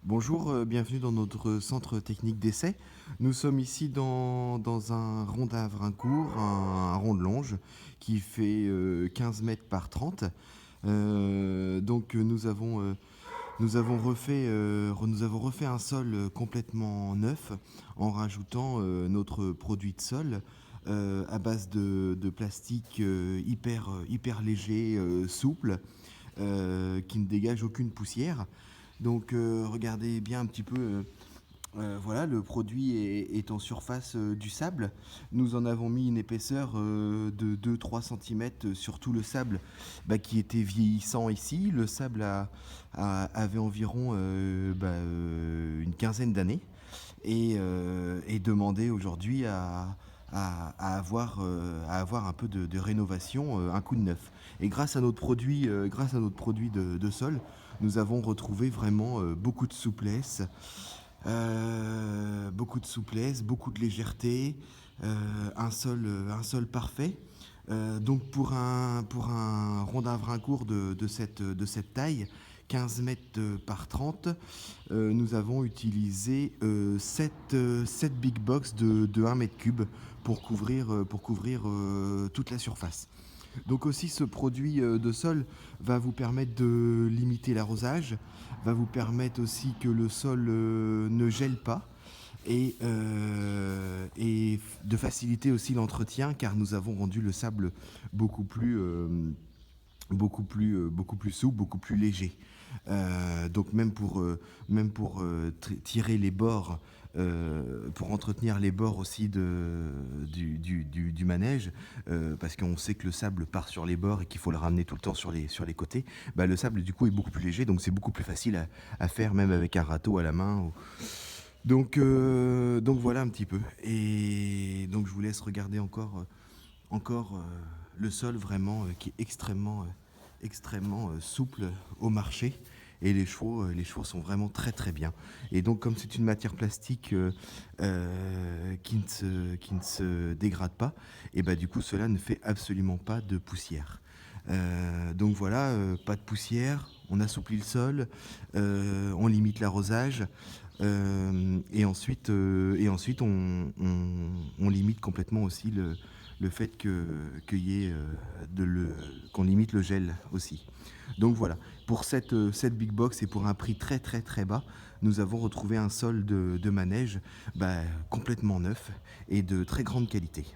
Bonjour, bienvenue dans notre centre technique d'essai. Nous sommes ici dans un rond d'Avrincourt, un rond de longe qui fait 15 mètres par 30. Nous avons refait un sol complètement neuf en rajoutant notre produit de sol à base de plastique hyper léger, souple, qui ne dégage aucune poussière. Donc regardez bien un petit peu, voilà, le produit est en surface du sable. Nous en avons mis une épaisseur de 2-3 cm sur tout le sable qui était vieillissant ici. Le sable avait environ une quinzaine d'années et demandait aujourd'hui à avoir un peu de rénovation, un coup de neuf. Et grâce à notre produit de sol, nous avons retrouvé vraiment beaucoup de souplesse, beaucoup de légèreté, un sol parfait. Donc pour un rond d'Avrincourt de cette taille, 15 mètres par 30, nous avons utilisé 7 big box de 1 mètre cube pour couvrir toute la surface. Donc aussi ce produit de sol va vous permettre de limiter l'arrosage, va vous permettre aussi que le sol ne gèle pas et de faciliter aussi l'entretien car nous avons rendu le sable beaucoup plus, beaucoup plus souple, beaucoup plus léger. Donc même pour tirer les bords, pour entretenir les bords aussi du manège, parce qu'on sait que le sable part sur les bords et qu'il faut le ramener tout le temps sur les côtés, le sable du coup est beaucoup plus léger, donc c'est beaucoup plus facile à faire même avec un râteau à la main. Donc voilà un petit peu. Et donc je vous laisse regarder encore le sol vraiment qui est extrêmement souple au marché. Et les chevaux sont vraiment très très bien. Et donc comme c'est une matière plastique qui ne se dégrade pas, et du coup cela ne fait absolument pas de poussière. Donc voilà, pas de poussière, on assouplit le sol, on limite l'arrosage, et ensuite on limite complètement aussi le fait qu'il y ait qu'on limite le gel aussi. Donc voilà, pour cette big box et pour un prix très très très bas, nous avons retrouvé un sol de manège complètement neuf et de très grande qualité.